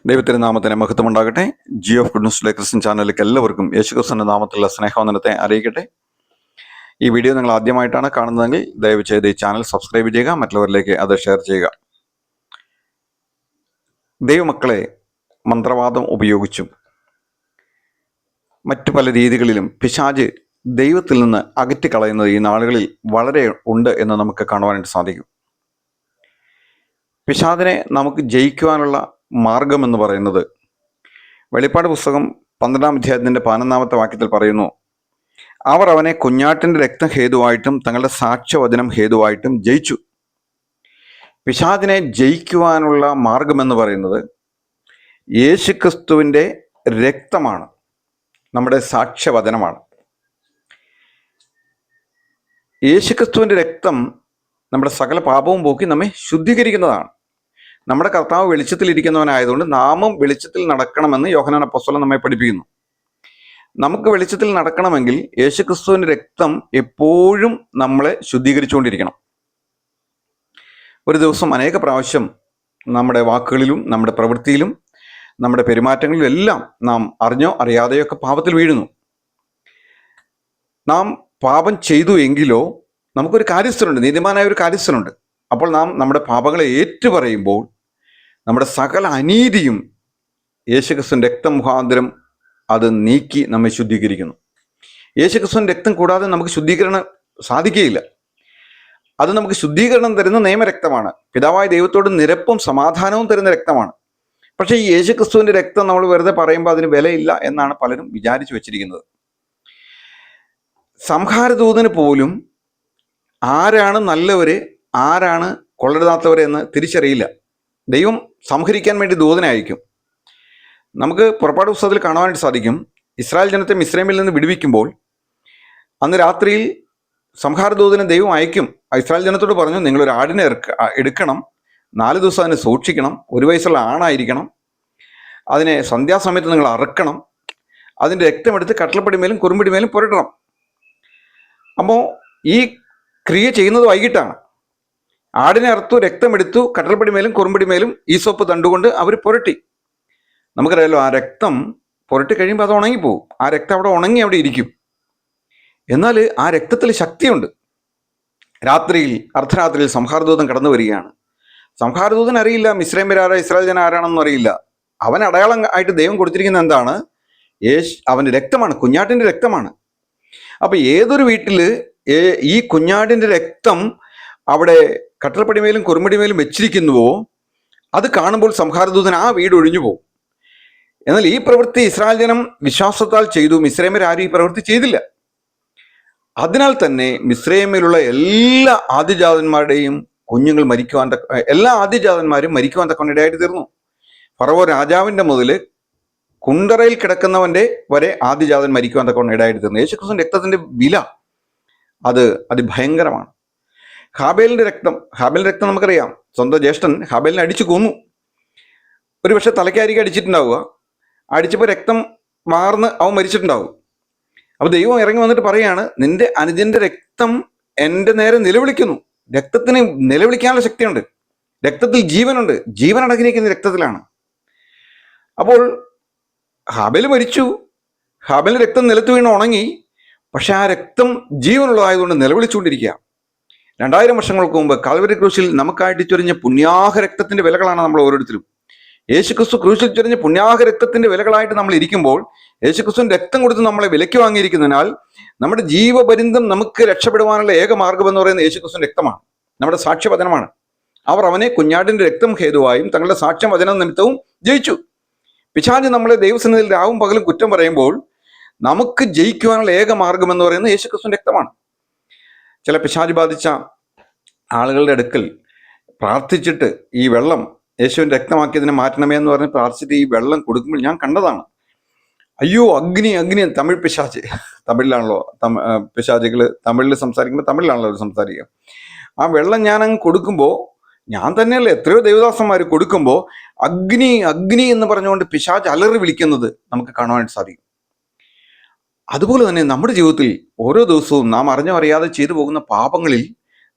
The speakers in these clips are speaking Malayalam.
ദൈവത്തിൻ്റെ നാമത്തിന് മഹത്വമുണ്ടാകട്ടെ. ജിയോ ഓഫ് ഗുഡ്നസ് ക്രിസ്ത്യൻ ചാനലിലേക്ക് എല്ലാവർക്കും യേശുക്രിസ്തുവിന്റെ നാമത്തിലുള്ള സ്നേഹവന്ദനത്തെ അറിയിക്കട്ടെ. ഈ വീഡിയോ നിങ്ങൾ ആദ്യമായിട്ടാണ് കാണുന്നതെങ്കിൽ ദയവ് ചെയ്ത് ഈ ചാനൽ സബ്സ്ക്രൈബ് ചെയ്യുക, മറ്റുള്ളവരിലേക്ക് അത് ഷെയർ ചെയ്യുക. ദൈവമക്കളെ മന്ത്രവാദം ഉപയോഗിച്ചും മറ്റു പല രീതികളിലും പിശാച് ദൈവത്തിൽ നിന്ന് അകറ്റിക്കളയുന്നത് ഈ നാളുകളിൽ വളരെ ഉണ്ട് എന്ന് നമുക്ക് കാണുവാനായിട്ട് സാധിക്കും. പിശാചിനെ നമുക്ക് ജയിക്കുവാനുള്ള മാർഗമെന്ന് പറയുന്നത് വെളിപ്പാട് പുസ്തകം 12-ാം അധ്യായത്തിൻ്റെ 11-ാമത്തെ വാക്യത്തിൽ പറയുന്നു, അവർ അവനെ കുഞ്ഞാട്ടിൻ്റെ രക്തം ഹേതുവായിട്ടും തങ്ങളുടെ സാക്ഷ്യവചനം ഹേതുവായിട്ടും ജയിച്ചു. പിശാചിനെ ജയിക്കുവാനുള്ള മാർഗമെന്ന് പറയുന്നത് യേശുക്രിസ്തുവിൻ്റെ രക്തമാണ്, നമ്മുടെ സാക്ഷ്യവചനമാണ്. യേശുക്രിസ്തുവിൻ്റെ രക്തം നമ്മുടെ സകല പാപവും പോക്കി നമ്മെ ശുദ്ധീകരിക്കുന്നതാണ്. നമ്മുടെ കർത്താവ് വെളിച്ചത്തിലിരിക്കുന്നവനായതുകൊണ്ട് നാമും വെളിച്ചത്തിൽ നടക്കണമെന്ന് യോഹന്നാൻ അപ്പോസ്തലൻ നമ്മെ പഠിപ്പിക്കുന്നു. നമുക്ക് വെളിച്ചത്തിൽ നടക്കണമെങ്കിൽ യേശുക്രിസ്തുവിൻ്റെ രക്തം എപ്പോഴും നമ്മളെ ശുദ്ധീകരിച്ചുകൊണ്ടിരിക്കണം. ഒരു ദിവസം അനേക പ്രാവശ്യം നമ്മുടെ വാക്കുകളിലും നമ്മുടെ പ്രവൃത്തിയിലും നമ്മുടെ പെരുമാറ്റങ്ങളിലും എല്ലാം നാം അറിഞ്ഞോ അറിയാതെയോ ഒക്കെ പാപത്തിൽ വീഴുന്നു. നാം പാപം ചെയ്തു എങ്കിലോ നമുക്കൊരു കാര്യസ്ഥനുണ്ട്, നീതിമാനായ ഒരു കാര്യസ്ഥനുണ്ട്. അപ്പോൾ നാം നമ്മുടെ പാപങ്ങളെ ഏറ്റുപറയുമ്പോൾ നമ്മുടെ സകല അനീതിയും യേശുക്രിസ്തുവിൻ്റെ രക്തം മുഖാന്തരം അത് നീക്കി നമ്മെ ശുദ്ധീകരിക്കുന്നു. യേശുക്രിസ്തുവിൻ്റെ രക്തം കൂടാതെ നമുക്ക് ശുദ്ധീകരണം സാധിക്കുകയില്ല. അത് നമുക്ക് ശുദ്ധീകരണം തരുന്ന നിയമരക്തമാണ്. പിതാവായ ദൈവത്തോട് നിരപ്പും സമാധാനവും തരുന്ന രക്തമാണ്. പക്ഷേ ഈ യേശുക്രിസ്തുവിൻ്റെ രക്തം നമ്മൾ വെറുതെ പറയുമ്പോൾ അതിന് വിലയില്ല എന്നാണ് പലരും വിചാരിച്ചു വെച്ചിരിക്കുന്നത്. സംഹാരദൂതന് പോലും ആരാണ് നല്ലവര് ആരാണ് കൊള്ളരുതാത്തവര് എന്ന് തിരിച്ചറിയില്ല. ദൈവം സംഹരിക്കാൻ വേണ്ടി ദൂതനെ അയക്കും. നമുക്ക് പുറപ്പാട് പുസ്തകത്തിൽ കാണുവാനായിട്ട് സാധിക്കും, ഇസ്രായേൽ ജനത്തെ മിസ്രൈമിൽ നിന്ന് വിടുവിക്കുമ്പോൾ അന്ന് രാത്രിയിൽ സംഹാരദൂതനെ ദൈവം അയക്കും. ഇസ്രായേൽ ജനത്തോട് പറഞ്ഞു, നിങ്ങളൊരു ആടിനെ എടുക്കണം, 4 ദിവസം അതിനെ സൂക്ഷിക്കണം, 1 വയസ്സുള്ള ആണായിരിക്കണം, അതിനെ സന്ധ്യാസമയത്ത് നിങ്ങൾ അറുക്കണം, അതിൻ്റെ രക്തമെടുത്ത് കട്ടളപ്പടിമേലും കുറുമ്പടിമേലും പുരട്ടണം. അപ്പോൾ ഈ ക്രിയ ചെയ്യുന്നത് വൈകിട്ടാണ്. ആടിനെ അറുത്തു, രക്തമെടുത്തു, കട്ടൽപ്പടിമേലും കുറുമ്പടിമേലും ഈസോപ്പ് തണ്ടുകൊണ്ട് അവർ പുരട്ടി. നമുക്കറിയാലോ, ആ രക്തം പുരട്ടി കഴിയുമ്പോൾ അത് ഉണങ്ങിപ്പോവും. ആ രക്തം അവിടെ ഉണങ്ങി അവിടെ ഇരിക്കും. എന്നാൽ ആ രക്തത്തിൽ ശക്തിയുണ്ട്. രാത്രിയിൽ അർദ്ധരാത്രിയിൽ സംഹാരദൂതൻ കടന്നു വരികയാണ്. സംഹാരദൂതൻ അറിയില്ല മിസ്രൈമ്യരാരാ ഇസ്രായേൽ ജനം ആരാണെന്നും അറിയില്ല. അവൻ അടയാളം ആയിട്ട് ദൈവം കൊടുത്തിരിക്കുന്ന എന്താണ്? അവൻ്റെ രക്തമാണ്, കുഞ്ഞാട്ടിൻ്റെ രക്തമാണ്. അപ്പൊ ഏതൊരു വീട്ടില് ഈ കുഞ്ഞാടിന്റെ രക്തം അവിടെ കട്ടളപ്പടിമേലും കുറുമ്പടിമേലും വെച്ചിരിക്കുന്നുവോ അത് കാണുമ്പോൾ സംഹാരദൂതൻ ആ വീട് ഒഴിഞ്ഞു പോകും. എന്നാൽ ഈ പ്രവൃത്തി ഇസ്രായേൽ ജനം വിശ്വാസത്താൽ ചെയ്തു. മിസ്രൈമ്യരാരും ഈ പ്രവൃത്തി ചെയ്തില്ല. അതിനാൽ തന്നെ മിസ്രൈമിലുള്ള എല്ലാ ആദ്യജാതന്മാരുടെയും കുഞ്ഞുങ്ങൾ മരിക്കുവാൻ എല്ലാ ആദ്യജാതന്മാരും മരിക്കുവാൻ തക്ക ഇടയായിട്ട് തീർന്നു. ഫറവോ രാജാവിന്റെ മുതൽ കുണ്ടറയിൽ കിടക്കുന്നവന്റെ വരെ ആദ്യജാതൻ മരിക്കുവാൻ തക്ക ഇടയായിട്ട് തീർന്നു. യേശുക്രിസ്തുവിന്റെ രക്തത്തിന്റെ വില അത് അതിഭയങ്കരമാണ്. ഹാബേലിന്റെ രക്തം നമുക്കറിയാം. സ്വന്തം ജ്യേഷ്ഠൻ ഹാബേലിനെ അടിച്ചു കൊന്നു. ഒരുപക്ഷെ തലയ്ക്കായിരിക്കും അടിച്ചിട്ടുണ്ടാവുക. അടിച്ചപ്പോൾ രക്തം മാർന്ന് അവൻ മരിച്ചിട്ടുണ്ടാവും. അപ്പൊ ദൈവം ഇറങ്ങി വന്നിട്ട് പറയാണ്, നിന്റെ അനുജന്റെ രക്തം എൻ്റെ നേരെ നിലവിളിക്കുന്നു. രക്തത്തിന് നിലവിളിക്കാനുള്ള ശക്തിയുണ്ട്. രക്തത്തിൽ ജീവനുണ്ട്. ജീവൻ അടങ്ങിയിരിക്കുന്ന രക്തത്തിലാണ്. അപ്പോൾ ഹാബേൽ മരിച്ചു. ഹാബേലിന്റെ രക്തം നിലത്ത് വീണ് ഉണങ്ങി. പക്ഷെ ആ രക്തം ജീവനുള്ളതായതുകൊണ്ട് നിലവിളിച്ചുകൊണ്ടിരിക്കുക. 2000 വർഷങ്ങൾക്ക് മുമ്പ് കാൽവരി ക്രൂശിൽ നമുക്കായിട്ട് ചൊരിഞ്ഞ പുണ്യാഹ രക്തത്തിന്റെ വിലകളാണ് നമ്മൾ ഓരോരുത്തരും. യേശുക്രിസ്തു ക്രൂശിൽ ചൊരിഞ്ഞ പുണ്യാഹ രക്തത്തിന്റെ വിലകളായിട്ട് നമ്മൾ ഇരിക്കുമ്പോൾ യേശുക്രിസ്തുവിന്റെ രക്തം കൊടുത്ത് നമ്മളെ വിലയ്ക്ക് വാങ്ങിയിരിക്കുന്നതിനാൽ നമ്മുടെ ജീവപര്യന്തം നമുക്ക് രക്ഷപ്പെടുവാനുള്ള ഏക മാർഗം എന്ന് പറയുന്നത് യേശുക്രിസ്തുവിന്റെ രക്തമാണ്, നമ്മുടെ സാക്ഷ്യവചനമാണ്. അവർ അവനെ കുഞ്ഞാടിന്റെ രക്തം ഹേതുവായും തങ്ങളുടെ സാക്ഷ്യവചന നിമിത്തവും ജയിച്ചു. പിശാച് നമ്മളെ ദൈവസന്നിധിയിൽ രാവും പകലും കുറ്റം പറയുമ്പോൾ നമുക്ക് ജയിക്കുവാനുള്ള ഏക മാർഗം എന്ന് പറയുന്നത് യേശുക്രിസ്തുവിന്റെ രക്തമാണ്. ചില പിശാച് ബാധിച്ച ആളുകളുടെ അടുക്കൽ പ്രാർത്ഥിച്ചിട്ട് ഈ വെള്ളം യേശുവിൻ്റെ രക്തമാക്കിയതിനെ മാറ്റണമേ എന്ന് പറഞ്ഞ് പ്രാർത്ഥിച്ചിട്ട് ഈ വെള്ളം കൊടുക്കുമ്പോൾ ഞാൻ കണ്ടതാണ്. അയ്യോ അഗ്നി അഗ്നി, തമിഴ് പിശാച്, തമിഴിലാണല്ലോ പിശാചുകൾ തമിഴിൽ സംസാരിക്കുമ്പോൾ തമിഴിലാണല്ലോ അവർ സംസാരിക്കുക. ആ വെള്ളം ഞാൻ അങ്ങ് കൊടുക്കുമ്പോൾ, ഞാൻ തന്നെയല്ല എത്രയോ ദേവദാസന്മാർ കൊടുക്കുമ്പോൾ അഗ്നി അഗ്നി എന്ന് പറഞ്ഞുകൊണ്ട് പിശാച് അലറി വിളിക്കുന്നത് നമുക്ക് കാണുവാനായിട്ട് സാധിക്കും. അതുപോലെ തന്നെ നമ്മുടെ ജീവിതത്തിൽ ഓരോ ദിവസവും നാം അറിഞ്ഞോ അറിയാതെ ചെയ്തു പോകുന്ന പാപങ്ങളിൽ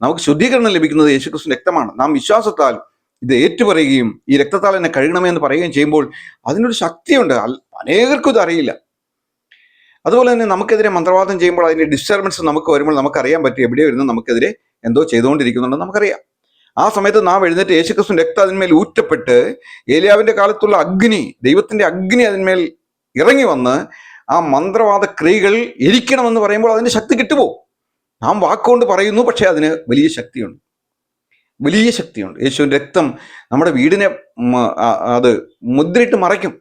നമുക്ക് ശുദ്ധീകരണം ലഭിക്കുന്നത് യേശുക്രിസ്തുവിന്റെ രക്തമാണ്. നാം വിശ്വാസത്താൽ ഇത് ഏറ്റുപറയുകയും ഈ രക്തത്താൽ എന്നെ കഴുകണമേ എന്ന് പറയുകയും ചെയ്യുമ്പോൾ അതിനൊരു ശക്തിയുണ്ട്. അനേകർക്കും ഇത് അറിയില്ല. അതുപോലെ തന്നെ നമുക്കെതിരെ മന്ത്രവാദം ചെയ്യുമ്പോൾ അതിൻ്റെ ഡിസ്റ്റർബൻസ് നമുക്ക് വരുമ്പോൾ നമുക്കറിയാൻ പറ്റും എവിടെയോ ഇരുന്ന് നമുക്കെതിരെ എന്തോ ചെയ്തുകൊണ്ടിരിക്കുന്നുണ്ടെന്ന് നമുക്കറിയാം. ആ സമയത്ത് നാം എഴുന്നേറ്റ് യേശുക്രിസ്തു രക്തം അതിന്മേൽ ഊറ്റപ്പെട്ട് ഏലിയാവിന്റെ കാലത്തുള്ള അഗ്നി, ദൈവത്തിന്റെ അഗ്നി അതിന്മേൽ ഇറങ്ങി വന്ന് ആ മന്ത്രവാദ ക്രിയകൾ എരിക്കണമെന്ന് പറയുമ്പോൾ അതിന്റെ ശക്തി കിട്ടുമോ? നാം വാക്കുകൊണ്ട് പറയുന്നു, പക്ഷെ അതിന് വലിയ ശക്തിയുണ്ട്, വലിയ ശക്തിയുണ്ട്. യേശുവിൻ്റെ രക്തം നമ്മുടെ വീടിനെ അത് മുദ്രയിട്ട് മറയ്ക്കും.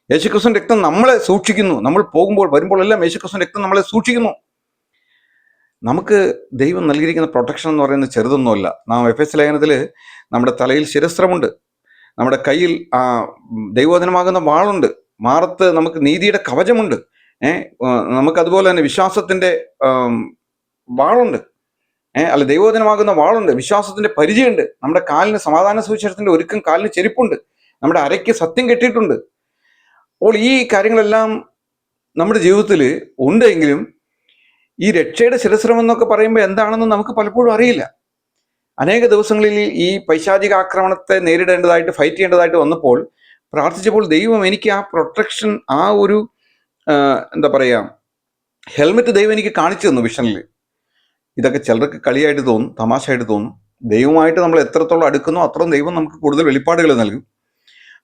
യേശുക്രിസ്തുവിന്റെ രക്തം നമ്മളെ സൂക്ഷിക്കുന്നു. നമ്മൾ പോകുമ്പോൾ വരുമ്പോഴെല്ലാം യേശുക്രിസ്തുവിന്റെ രക്തം നമ്മളെ സൂക്ഷിക്കുന്നു. നമുക്ക് ദൈവം നൽകിയിരിക്കുന്ന പ്രൊട്ടക്ഷൻ എന്ന് പറയുന്നത് ചെറുതൊന്നുമല്ല. നാം എഫെസ്യ ലേഖനത്തിൽ നമ്മുടെ തലയിൽ ശിരസ്ത്രമുണ്ട്, നമ്മുടെ കയ്യിൽ ദൈവവചനമാകുന്ന വാളുണ്ട്, മാറത്ത് നമുക്ക് നീതിയുടെ കവചമുണ്ട്, നമുക്കതുപോലെ തന്നെ വിശ്വാസത്തിന്റെ വാളുണ്ട്, അല്ല ദൈവവചനമാകുന്ന വാളുണ്ട്, വിശ്വാസത്തിന്റെ പരിചയമുണ്ട്, നമ്മുടെ കാലിന് സമാധാന സുവിശേഷത്തിന്റെ ഒരുക്കം, കാലിന് ചെരുപ്പുണ്ട്, നമ്മുടെ അരയ്ക്ക് സത്യം കെട്ടിയിട്ടുണ്ട്. അപ്പോൾ ഈ കാര്യങ്ങളെല്ലാം നമ്മുടെ ജീവിതത്തിൽ ഉണ്ടെങ്കിലും ഈ രക്ഷയുടെ ശിരസ്ത്രം എന്നൊക്കെ പറയുമ്പോൾ എന്താണെന്ന് നമുക്ക് പലപ്പോഴും അറിയില്ല. അനേക ദിവസങ്ങളിൽ ഈ പൈശാചിക ആക്രമണത്തെ നേരിടേണ്ടതായിട്ട്, ഫൈറ്റ് ചെയ്യേണ്ടതായിട്ട് വന്നപ്പോൾ പ്രാർത്ഥിച്ചപ്പോൾ ദൈവം എനിക്ക് ആ പ്രൊട്ടക്ഷൻ, ആ ഒരു എന്താ പറയുക, ഹെൽമെറ്റ് ദൈവം എനിക്ക് കാണിച്ചു തന്നു വിഷനിൽ. ഇതൊക്കെ ചിലർക്ക് കളിയായിട്ട് തോന്നും, തമാശയായിട്ട് തോന്നും. ദൈവമായിട്ട് നമ്മൾ എത്രത്തോളം അടുക്കുന്നോ അത്രയും ദൈവം നമുക്ക് കൂടുതൽ വെളിപ്പാടുകൾ നൽകും.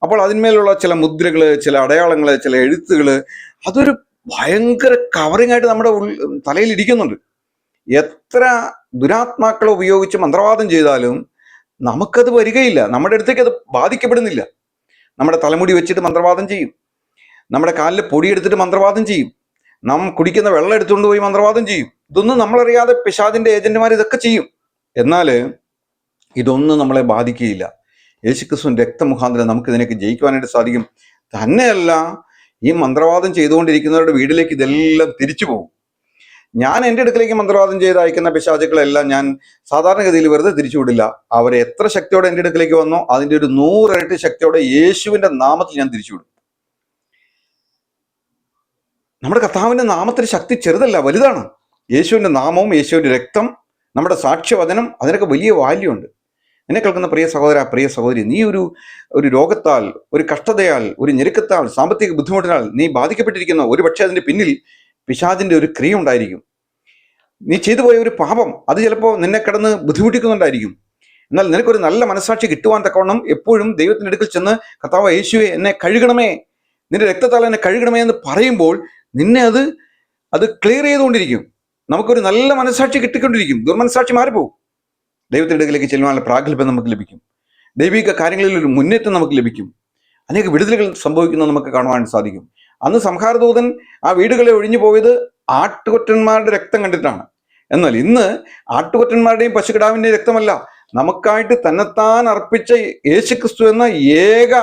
അപ്പോൾ അതിന്മേലുള്ള ചില മുദ്രകൾ, ചില അടയാളങ്ങൾ, ചില എഴുത്തുകൾ, അതൊരു ഭയങ്കര കവറിങ് ആയിട്ട് നമ്മുടെ തലയിൽ ഇരിക്കുന്നുണ്ട്. എത്ര ദുരാത്മാക്കളെ ഉപയോഗിച്ച് മന്ത്രവാദം ചെയ്താലും നമുക്കത് വരികയില്ല, നമ്മുടെ അടുത്തേക്ക് അത് ബാധിക്കപ്പെടുന്നില്ല. നമ്മുടെ തലമുടി വെച്ചിട്ട് മന്ത്രവാദം ചെയ്യും, നമ്മുടെ കാലിൽ പൊടിയെടുത്തിട്ട് മന്ത്രവാദം ചെയ്യും, നാം കുടിക്കുന്ന വെള്ളം എടുത്തുകൊണ്ട് പോയി മന്ത്രവാദം ചെയ്യും. ഇതൊന്നും നമ്മളറിയാതെ പിശാചിന്റെ ഏജന്റുമാർ ഇതൊക്കെ ചെയ്യും. എന്നാൽ ഇതൊന്നും നമ്മളെ ബാധിക്കുകയില്ല. യേശുക്രിസ്തുവിന്റെ രക്തമുഖാന്തരം നമുക്ക് ഇതിനൊക്കെ ജയിക്കുവാനായിട്ട് സാധിക്കും. തന്നെയല്ല, ഈ മന്ത്രവാദം ചെയ്തുകൊണ്ടിരിക്കുന്നവരുടെ വീട്ടിലേക്ക് ഇതെല്ലാം തിരിച്ചു പോകും. ഞാൻ എൻ്റെ അടുക്കലേക്ക് മന്ത്രവാദം ചെയ്ത് അയക്കുന്ന പിശാചുക്കളെല്ലാം ഞാൻ സാധാരണഗതിയിൽ വെറുതെ തിരിച്ചുവിടില്ല. അവരെ എത്ര ശക്തിയോടെ എൻ്റെ അടുക്കലേക്ക് വന്നോ അതിൻ്റെ ഒരു 100 ഇരട്ടി ശക്തിയോടെ യേശുവിന്റെ നാമത്തിൽ ഞാൻ തിരിച്ചുവിടും. നമ്മുടെ കർത്താവിന്റെ നാമത്തിന് ശക്തി ചെറുതല്ല, വലുതാണ്. യേശുവിന്റെ നാമവും യേശുവിന്റെ രക്തം, നമ്മുടെ സാക്ഷ്യവചനം, അതിനൊക്കെ വലിയ വാല്യൂ ഉണ്ട്. എന്നെ കേൾക്കുന്ന പ്രിയ സഹോദര, പ്രിയ സഹോദരി, നീ ഒരു രോഗത്താൽ, ഒരു കഷ്ടതയാൽ, ഒരു ഞെരുക്കത്താൽ, സാമ്പത്തിക ബുദ്ധിമുട്ടിനാൽ നീ ബാധിക്കപ്പെട്ടിരിക്കുന്ന ഒരു പക്ഷേ അതിന്റെ പിന്നിൽ പിശാചിന്റെ ഒരു ക്രിയ ഉണ്ടായിരിക്കും. നീ ചെയ്തു പോയ ഒരു പാപം അത് ചിലപ്പോൾ നിന്നെ കിടന്ന് ബുദ്ധിമുട്ടിക്കുന്നുണ്ടായിരിക്കും. എന്നാൽ നിനക്കൊരു നല്ല മനസ്സാക്ഷി കിട്ടുവാൻ തക്കവണ്ണം എപ്പോഴും ദൈവത്തിന്റെ അടുക്കൽ ചെന്ന് കർത്താവ് യേശുവെ എന്നെ കഴുകണമേ, നിന്റെ രക്തത്താൽ എന്നെ കഴുകണമേ എന്ന് പറയുമ്പോൾ നിന്നെ അത് ക്ലിയർ ചെയ്തുകൊണ്ടിരിക്കും. നമുക്കൊരു നല്ല മനസ്സാക്ഷി കിട്ടിക്കൊണ്ടിരിക്കും. ദുർമനസ്സാക്ഷി മാറിപ്പോകും. ദൈവത്തിന്റെ അടുക്കലേക്ക് ചെല്ലുവാനുള്ള പ്രാഗൽഭ്യം നമുക്ക് ലഭിക്കും. ദൈവിക കാര്യങ്ങളിൽ ഒരു മുന്നേറ്റം നമുക്ക് ലഭിക്കും. അനേക വിടുതലുകൾ സംഭവിക്കുന്നത് നമുക്ക് കാണുവാൻ സാധിക്കും. അന്ന് സംഹാരദൂതൻ ആ വീടുകളെ ഒഴിഞ്ഞു പോയത് ആട്ടുകൊറ്റന്മാരുടെ രക്തം കണ്ടിട്ടാണ്. എന്നാൽ ഇന്ന് ആട്ടുകൊറ്റന്മാരുടെയും പശുക്കിടാവിന്റെയും രക്തമല്ല, നമുക്കായിട്ട് തന്നെത്താൻ അർപ്പിച്ച യേശുക്രിസ്തു എന്ന ഏക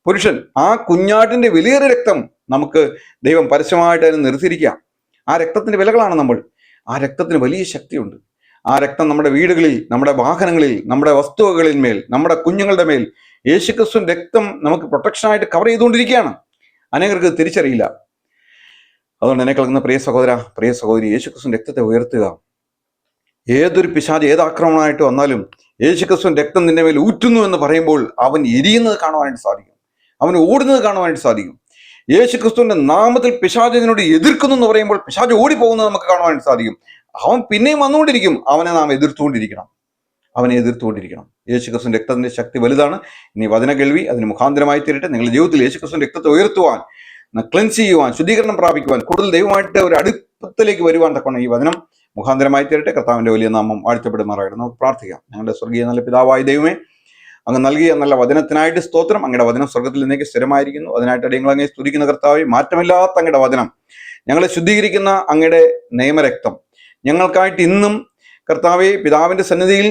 പുരുഷൻ, ആ കുഞ്ഞാട്ടിന്റെ വലിയൊരു രക്തം നമുക്ക് ദൈവം പരസ്യമായിട്ട് അതിന് നിർത്തിയിരിക്കാം. ആ രക്തത്തിന്റെ വിലകളാണ് നമ്മൾ. ആ രക്തത്തിന് വലിയ ശക്തിയുണ്ട്. ആ രക്തം നമ്മുടെ വീടുകളിൽ, നമ്മുടെ വാഹനങ്ങളിൽ, നമ്മുടെ വസ്തുവകളിന്മേൽ, നമ്മുടെ കുഞ്ഞുങ്ങളുടെ മേൽ യേശുക്രിസ്തുവിന്റെ രക്തം നമുക്ക് പ്രൊട്ടക്ഷനായിട്ട് കവർ ചെയ്തുകൊണ്ടിരിക്കുകയാണ്. അനേകർക്ക് തിരിച്ചറിയില്ല. അതുകൊണ്ട് എന്നെ കേൾക്കുന്ന പ്രിയ സഹോദര, പ്രിയ സഹോദരി, യേശുക്രിസ്തുവിന്റെ രക്തത്തെ ഉയർത്തുക. ഏതൊരു പിശാച്, ഏതാക്രമണമായിട്ട് വന്നാലും യേശുക്രിസ്തുവിന്റെ രക്തം നിന്റെ മേൽ ഊറ്റുന്നു എന്ന് പറയുമ്പോൾ അവൻ എരിയുന്നത് കാണുവാനായിട്ട് സാധിക്കും, അവൻ ഓടുന്നത് കാണുവാനായിട്ട് സാധിക്കും. യേശുക്രിസ്തുവിന്റെ നാമത്തിൽ പിശാചിനോട് എതിർക്കുന്നു എന്ന് പറയുമ്പോൾ പിശാച് ഓടിപ്പോകുന്നത് നമുക്ക് കാണുവാനായിട്ട് സാധിക്കും. അവൻ പിന്നെയും വന്നുകൊണ്ടിരിക്കും. അവനെ നാം എതിർത്തുകൊണ്ടിരിക്കണം, അവനെ എതിർത്തുകൊണ്ടിരിക്കണം. യേശുക്രിസ്തുവിന്റെ രക്തത്തിന്റെ ശക്തി വലുതാണ്. ഇനി വചന കേൾവി അതിന് മുഖാന്തരമായി തീരട്ടെ. നിങ്ങളുടെ ജീവിതത്തിൽ യേശുക്രിസ്തുവിന്റെ രക്തത്തെ ഉയർത്തുവാൻ, ക്ലെൻസ് ചെയ്യുവാൻ, ശുദ്ധീകരണം പ്രാപിക്കുവാൻ, കൂടുതൽ ദൈവമായിട്ട് ഒരു അടുപ്പത്തിലേക്ക് വരുവാൻ തക്കണം ഈ വചനം മുഖാന്തരമായി തീരട്ടെ. കർത്താവിന്റെ വലിയ നാമം വാഴ്ത്തപ്പെടുമാറാകട്ടെ. നമുക്ക് പ്രാർത്ഥിക്കാം. ഞങ്ങളുടെ സ്വർഗീയ നല്ല പിതാവായ ദൈവമേ, അങ്ങ് നൽകിയ നല്ല വചനത്തിനായിട്ട് സ്തോത്രം. അങ്ങയുടെ വചനം സ്വർഗത്തിൽ നിന്നേക്ക് സ്ഥിരമായിരിക്കുന്നു. അതിനായിട്ട് ഞങ്ങൾ അങ്ങേ സ്തുതിക്കുന്ന കർത്താവേ, മാറ്റമില്ലാത്ത അങ്ങയുടെ വചനം, ഞങ്ങളെ ശുദ്ധീകരിക്കുന്ന അങ്ങയുടെ നിയമരക്തം, ഞങ്ങൾക്കായിട്ട് ഇന്നും കർത്താവെ പിതാവിന്റെ സന്നിധിയിൽ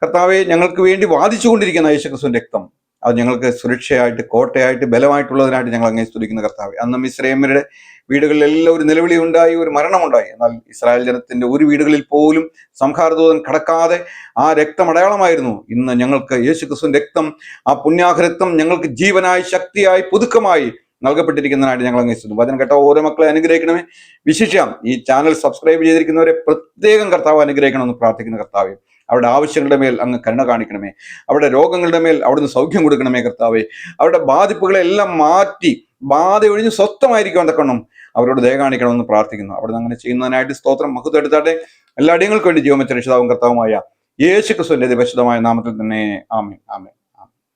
കർത്താവെ ഞങ്ങൾക്ക് വേണ്ടി വാദിച്ചുകൊണ്ടിരിക്കുന്ന യേശുക്രിസ്തുവിന്റെ രക്തം, അത് ഞങ്ങൾക്ക് സുരക്ഷയായിട്ട്, കോട്ടയായിട്ട്, ബലമായിട്ടുള്ളതിനായിട്ട് ഞങ്ങൾ അങ്ങേ സ്തുതിക്കുന്ന കർത്താവെ. അന്ന് ഇസ്രായേൽയരുടെ വീടുകളിലെല്ലാം ഒരു നിലവിളി ഉണ്ടായി, ഒരു മരണമുണ്ടായി. എന്നാൽ ഇസ്രായേൽ ജനത്തിന്റെ ഒരു വീടുകളിൽ പോലും സംഹാരദൂതൻ കടക്കാതെ ആ രക്തം അടയാളമായിരുന്നു. ഇന്ന് ഞങ്ങൾക്ക് യേശുക്രിസ്തുവിന്റെ രക്തം, ആ പുണ്യാഹരക്തം ഞങ്ങൾക്ക് ജീവനായി, ശക്തിയായി, പുതുക്കമായി നൽകപ്പെട്ടിരിക്കുന്നതിനായിട്ട് ഞങ്ങൾ അങ്ങേക്കുന്നു. വചനം കേട്ട ഓരോ മക്കളെ അനുഗ്രഹിക്കണമേ. വിശേഷം ഈ ചാനൽ സബ്സ്ക്രൈബ് ചെയ്തിരിക്കുന്നവരെ പ്രത്യേകം കർത്താവ് അനുഗ്രഹിക്കണമെന്ന് പ്രാർത്ഥിക്കുന്ന കർത്താവെ. അവരുടെ ആവശ്യങ്ങളുടെ മേൽ അങ്ങ് കരുണ കാണിക്കണമേ. അവരുടെ രോഗങ്ങളുടെ മേൽ അവിടുന്ന് സൗഖ്യം കൊടുക്കണമേ കർത്താവേ. അവരുടെ ബാധിപ്പുകളെല്ലാം മാറ്റി ബാധ ഒഴിഞ്ഞ് സ്വസ്ഥമായിരിക്കുവാൻ തക്കണം അവരോട് ദയ കാണിക്കണമെന്ന് പ്രാർത്ഥിക്കുന്നു. അവിടുന്ന് അങ്ങനെ ചെയ്യുന്നതിനായിട്ട് സ്തോത്രം. മഹത്വം എടുത്താട്ടെ. എല്ലാ അടിയങ്ങൾക്ക് വേണ്ടി ജീവമറ്റ രക്ഷിതാവും കർത്താവുമായ യേശു ക്രിസ്തുവിന്റെ പരിശുദ്ധമായ നാമത്തിൽ തന്നെ ആമേൻ. ആമേൻ.